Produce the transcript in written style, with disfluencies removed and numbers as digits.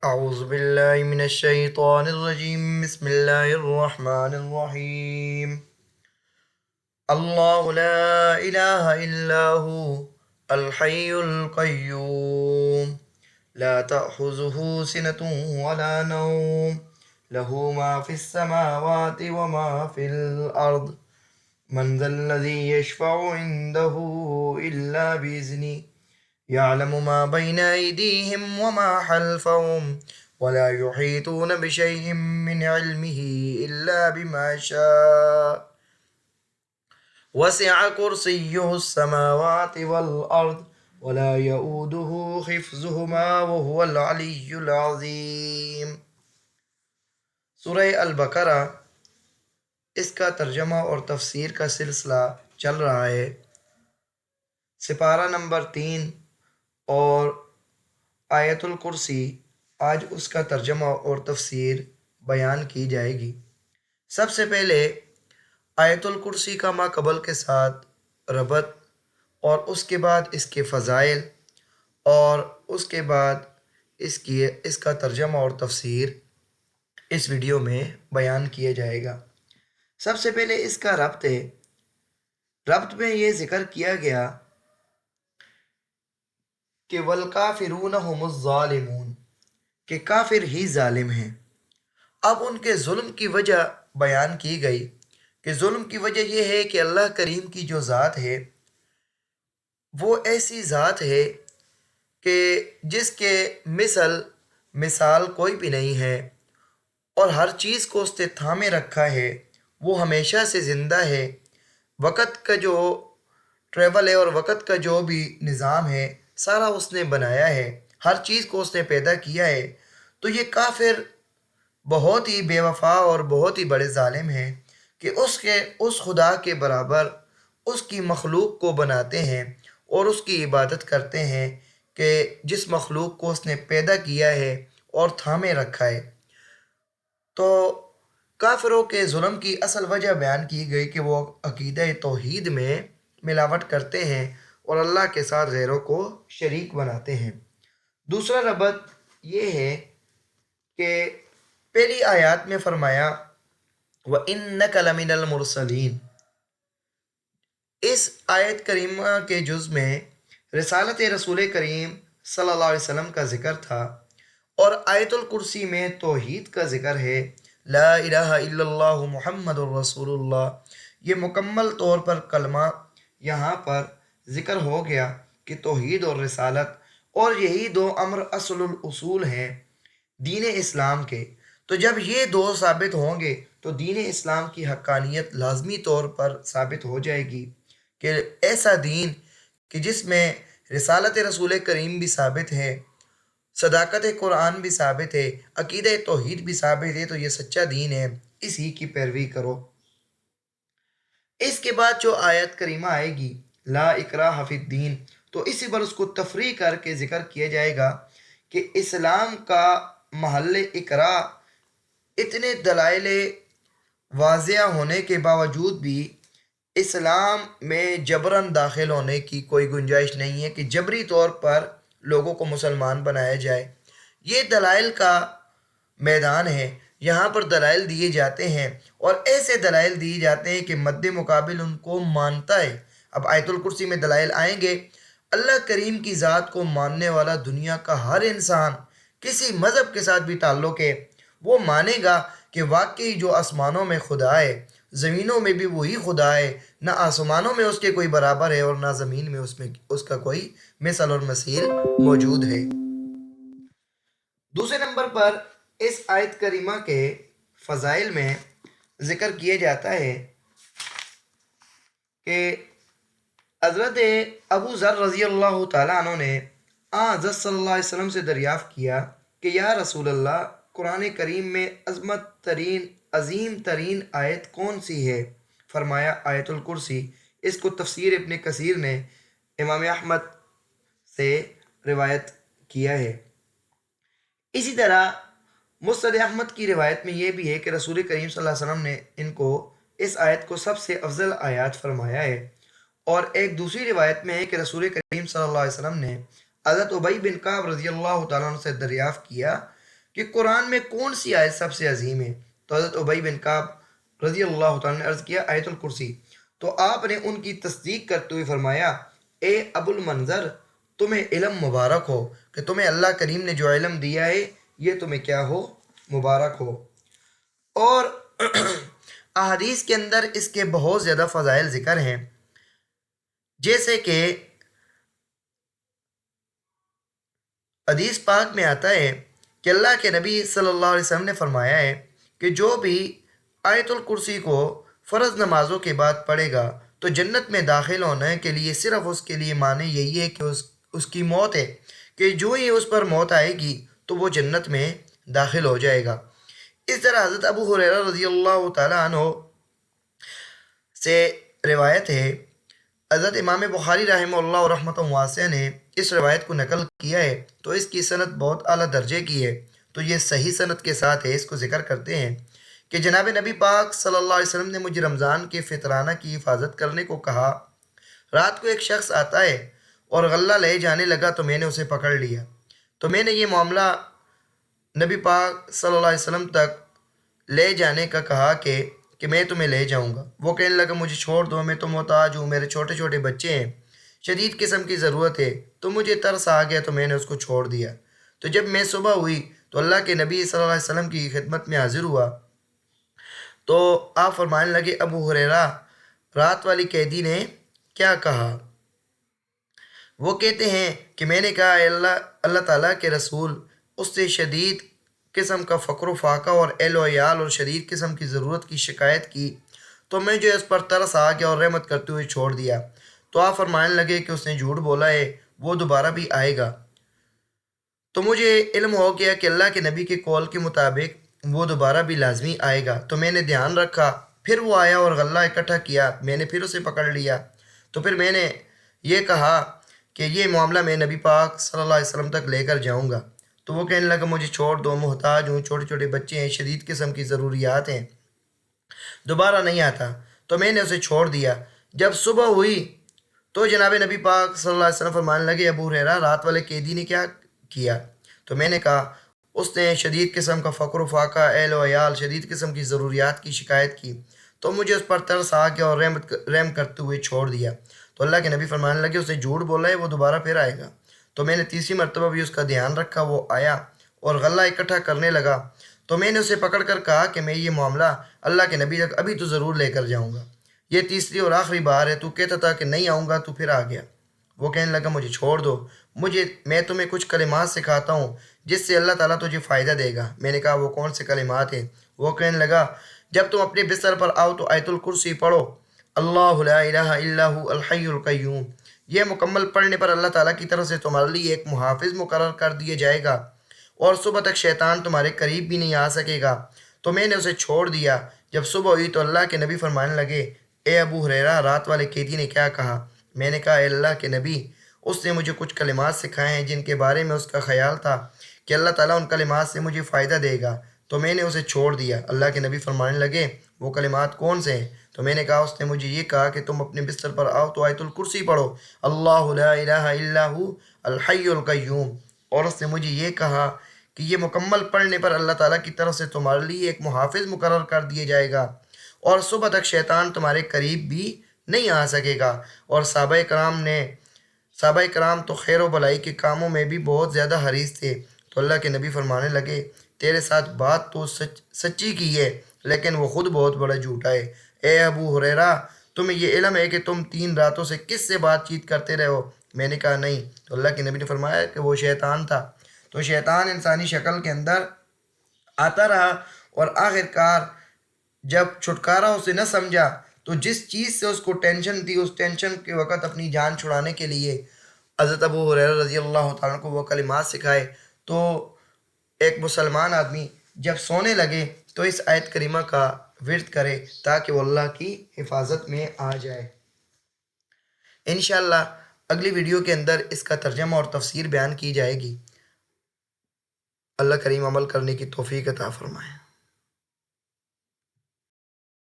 أعوذ بالله من الشيطان الرجيم بسم الله الرحمن الرحيم الله لا إله إلا هو الحي القيوم لا تأخذه سنة ولا نوم له ما في السماوات وما في الأرض من ذا الذي يشفع عنده إلا بإذنه يعلم ما بين أيديهم وما خلفهم ولا يحيطون بشيء من علمه إلا بما شاء وسع كرسيه السماوات والأرض ولا يؤوده حفظهما وهو العلي العظيم۔ سورہ البقرہ، اس کا ترجمہ اور تفسیر کا سلسلہ چل رہا ہے۔ سپارہ نمبر 3 اور آیت الکرسی، آج اس کا ترجمہ اور تفسیر بیان کی جائے گی۔ سب سے پہلے آیت الکرسی کا ماقبل کے ساتھ ربط، اور اس کے بعد اس کے فضائل، اور اس کے بعد اس کا ترجمہ اور تفسیر اس ویڈیو میں بیان کیا جائے گا۔ سب سے پہلے اس کا ربط ہے۔ ربط میں یہ ذکر کیا گیا کہ والکافرون هم الظالمون، کہ کافر ہی ظالم ہیں۔ اب ان کے ظلم کی وجہ بیان کی گئی کہ ظلم کی وجہ یہ ہے کہ اللہ کریم کی جو ذات ہے وہ ایسی ذات ہے کہ جس کے مثال کوئی بھی نہیں ہے، اور ہر چیز کو اس نے تھامے رکھا ہے۔ وہ ہمیشہ سے زندہ ہے۔ وقت کا جو ٹریول ہے اور وقت کا جو بھی نظام ہے سارا اس نے بنایا ہے، ہر چیز کو اس نے پیدا کیا ہے۔ تو یہ کافر بہت ہی بے وفا اور بہت ہی بڑے ظالم ہیں کہ اس خدا کے برابر اس کی مخلوق کو بناتے ہیں اور اس کی عبادت کرتے ہیں کہ جس مخلوق کو اس نے پیدا کیا ہے اور تھامے رکھا ہے۔ تو کافروں کے ظلم کی اصل وجہ بیان کی گئی کہ وہ عقیدہ توحید میں ملاوٹ کرتے ہیں اور اللہ کے ساتھ غیروں کو شریک بناتے ہیں۔ دوسرا ربط یہ ہے کہ پہلی آیات میں فرمایا وَإِنَّكَ لَمِنَ الْمُرْسَلِينَ۔ اس آیت کریمہ کے جز میں رسالت رسول کریم صلی اللہ علیہ وسلم کا ذکر تھا، اور آیت الکرسی میں توحید کا ذکر ہے، لا الہ الا اللہ محمد الرسول اللہ۔ یہ مکمل طور پر کلمہ یہاں پر ذکر ہو گیا کہ توحید اور رسالت، اور یہی دو امر اصل الاصول ہیں دین اسلام کے۔ تو جب یہ دو ثابت ہوں گے تو دین اسلام کی حقانیت لازمی طور پر ثابت ہو جائے گی کہ ایسا دین کہ جس میں رسالت رسول کریم بھی ثابت ہے، صداقت قرآن بھی ثابت ہے، عقیدہ توحید بھی ثابت ہے، تو یہ سچا دین ہے، اسی کی پیروی کرو۔ اس کے بعد جو آیت کریمہ آئے گی لا اکراہ فی الدین، تو اسی پر اس کو تفریح کر کے ذکر کیا جائے گا کہ اسلام کا محل اکراہ اتنے دلائل واضح ہونے کے باوجود بھی اسلام میں جبراً داخل ہونے کی کوئی گنجائش نہیں ہے کہ جبری طور پر لوگوں کو مسلمان بنایا جائے۔ یہ دلائل کا میدان ہے، یہاں پر دلائل دیے جاتے ہیں، اور ایسے دلائل دیے جاتے ہیں کہ مد مقابل ان کو مانتا ہے۔ اب آیت الکرسی میں دلائل آئیں گے۔ اللہ کریم کی ذات کو ماننے والا دنیا کا ہر انسان کسی مذہب کے ساتھ بھی تعلق ہے، وہ مانے گا کہ واقعی جو آسمانوں میں خدا ہے، زمینوں میں بھی وہی خدا ہے، نہ آسمانوں میں اس کے کوئی برابر ہے اور نہ زمین میں اس کا کوئی مثل اور مثیل موجود ہے۔ دوسرے نمبر پر اس آیت کریمہ کے فضائل میں ذکر کیا جاتا ہے کہ حضرت ابو ذر رضی اللہ تعالیٰ عنہ نے حضرت صلی اللہ علیہ وسلم سے دریافت کیا کہ یا رسول اللہ، قرآن کریم میں عظیم ترین آیت کون سی ہے؟ فرمایا آیت الکرسی۔ اس کو تفسیر ابن کثیر نے امام احمد سے روایت کیا ہے۔ اسی طرح مسند احمد کی روایت میں یہ بھی ہے کہ رسول کریم صلی اللہ علیہ وسلم نے ان کو اس آیت کو سب سے افضل آیات فرمایا ہے۔ اور ایک دوسری روایت میں ہے کہ رسول کریم صلی اللہ علیہ وسلم نے حضرت ابی بن کعب رضی اللہ تعالیٰ عنہ سے دریافت کیا کہ قرآن میں کون سی آیت سب سے عظیم ہے؟ تو حضرت ابی بن کعب رضی اللہ تعالیٰ نے عرض کیا آیت الکرسی۔ تو آپ نے ان کی تصدیق کرتے ہوئے فرمایا اے ابو المنظر، تمہیں علم مبارک ہو کہ تمہیں اللہ کریم نے جو علم دیا ہے یہ تمہیں کیا ہو؟ مبارک ہو۔ اور احادیث کے اندر اس کے بہت زیادہ فضائل ذکر ہیں، جیسے کہ حدیث پاک میں آتا ہے کہ اللہ کے نبی صلی اللہ علیہ وسلم نے فرمایا ہے کہ جو بھی آیت الکرسی کو فرض نمازوں کے بعد پڑھے گا تو جنت میں داخل ہونے کے لیے صرف اس کے لیے معنی یہی ہے کہ اس کی موت ہے، کہ جو ہی اس پر موت آئے گی تو وہ جنت میں داخل ہو جائے گا۔ اس طرح حضرت ابو ہریرہ رضی اللہ تعالیٰ عنہ سے روایت ہے، حضرت امام بخاری رحمہ اللہ و رحمۃ واسعہ نے اس روایت کو نقل کیا ہے تو اس کی صنعت بہت اعلیٰ درجے کی ہے، تو یہ صحیح صنعت کے ساتھ ہے۔ اس کو ذکر کرتے ہیں کہ جناب نبی پاک صلی اللہ علیہ وسلم نے مجھے رمضان کے فطرانہ کی حفاظت کرنے کو کہا۔ رات کو ایک شخص آتا ہے اور غلہ لے جانے لگا تو میں نے اسے پکڑ لیا، تو میں نے یہ معاملہ نبی پاک صلی اللہ علیہ وسلم تک لے جانے کا کہا کہ میں تمہیں لے جاؤں گا۔ وہ کہنے لگا مجھے چھوڑ دو، میں تو محتاج ہوں، میرے چھوٹے چھوٹے بچے ہیں، شدید قسم کی ضرورت ہے۔ تو مجھے ترس آ گیا تو میں نے اس کو چھوڑ دیا۔ تو جب میں صبح ہوئی تو اللہ کے نبی صلی اللہ علیہ وسلم کی خدمت میں حاضر ہوا تو آپ فرمانے لگے ابو ہریرہ، رات والی قیدی نے کیا کہا؟ وہ کہتے ہیں کہ میں نے کہا اے اللہ تعالیٰ کے رسول، اس سے شدید قسم کا فقر و فاقہ اور اہل و عیال اور شدید قسم کی ضرورت کی شکایت کی تو میں جو اس پر ترس آ گیا اور رحمت کرتے ہوئے چھوڑ دیا۔ تو آپ فرمانے لگے کہ اس نے جھوٹ بولا ہے، وہ دوبارہ بھی آئے گا۔ تو مجھے علم ہو گیا کہ اللہ کے نبی کے قول کے مطابق وہ دوبارہ بھی لازمی آئے گا، تو میں نے دھیان رکھا، پھر وہ آیا اور غلہ اکٹھا کیا، میں نے پھر اسے پکڑ لیا۔ تو پھر میں نے یہ کہا کہ یہ معاملہ میں نبی پاک صلی اللہ علیہ وسلم تک لے کر جاؤں گا۔ تو وہ کہنے لگا مجھے چھوڑ دو، محتاج ہوں، چھوٹے چھوٹے بچے ہیں، شدید قسم کی ضروریات ہیں، دوبارہ نہیں آتا۔ تو میں نے اسے چھوڑ دیا۔ جب صبح ہوئی تو جناب نبی پاک صلی اللہ علیہ وسلم فرمانے لگے ابو ہریرہ، رات والے قیدی نے کیا کیا؟ تو میں نے کہا اس نے شدید قسم کا فقر و فاقہ، اہل و عیال، شدید قسم کی ضروریات کی شکایت کی تو مجھے اس پر ترس آ گیا اور رحم کرتے ہوئے چھوڑ دیا۔ تو اللہ کے نبی فرمانے لگے اس نے جھوٹ بولا ہے، وہ دوبارہ پھر آئے گا۔ تو میں نے تیسری مرتبہ بھی اس کا دھیان رکھا، وہ آیا اور غلہ اکٹھا کرنے لگا، تو میں نے اسے پکڑ کر کہا کہ میں یہ معاملہ اللہ کے نبی تک ابھی تو ضرور لے کر جاؤں گا، یہ تیسری اور آخری بار ہے، تو کہتا تھا کہ نہیں آؤں گا، تو پھر آ گیا۔ وہ کہنے لگا مجھے چھوڑ دو، میں تمہیں کچھ کلمات سکھاتا ہوں جس سے اللہ تعالیٰ تجھے فائدہ دے گا۔ میں نے کہا وہ کون سے کلمات ہیں؟ وہ کہنے لگا جب تم اپنے بستر پر آؤ تو آیت الکرسی پڑھو، اللہ لا الہ الا هو الحی القیوم۔ یہ مکمل پڑھنے پر اللہ تعالیٰ کی طرف سے تمہارے لیے ایک محافظ مقرر کر دیا جائے گا اور صبح تک شیطان تمہارے قریب بھی نہیں آ سکے گا۔ تو میں نے اسے چھوڑ دیا۔ جب صبح ہوئی تو اللہ کے نبی فرمانے لگے اے ابو ہریرہ، رات والے قیدی نے کیا کہا؟ میں نے کہا اے اللہ کے نبی، اس نے مجھے کچھ کلمات سکھائے ہیں جن کے بارے میں اس کا خیال تھا کہ اللہ تعالیٰ ان کلمات سے مجھے فائدہ دے گا، تو میں نے اسے چھوڑ دیا۔ اللہ کے نبی فرمانے لگے وہ کلمات کون سے ہیں؟ تو میں نے کہا اس نے مجھے یہ کہا کہ تم اپنے بستر پر آؤ تو آیت الکرسی پڑھو، اللہ لا الہ الا هو الحی القیوم، اور اس نے مجھے یہ کہا کہ یہ مکمل پڑھنے پر اللہ تعالیٰ کی طرف سے تمہارے لیے ایک محافظ مقرر کر دیا جائے گا اور صبح تک شیطان تمہارے قریب بھی نہیں آ سکے گا۔ اور صحابہ کرام تو خیر و بلائی کے کاموں میں بھی بہت زیادہ حریص تھے۔ تو اللہ کے نبی فرمانے لگے تیرے ساتھ بات تو سچی کی ہے لیکن وہ خود بہت بڑا جھوٹا ہے۔ اے ابو ہریرہ، تمہیں یہ علم ہے کہ تم 3 راتوں سے کس سے بات چیت کرتے رہے ہو؟ میں نے کہا نہیں۔ تو اللہ کے نبی نے فرمایا کہ وہ شیطان تھا۔ تو شیطان انسانی شکل کے اندر آتا رہا اور آخر کار جب چھٹکارا اسے نہ سمجھا تو جس چیز سے اس کو ٹینشن تھی، اس ٹینشن کے وقت اپنی جان چھڑانے کے لیے حضرت ابو ہریرہ رضی اللہ تعالیٰ کو وہ کلمات سکھائے۔ تو ایک مسلمان آدمی جب سونے لگے تو اس آیت کریمہ کا ورد کرے تاکہ وہ اللہ کی حفاظت میں آ جائے۔ انشاءاللہ اگلی ویڈیو کے اندر اس کا ترجمہ اور تفسیر بیان کی جائے گی۔ اللہ کریم عمل کرنے کی توفیق عطا فرمائے۔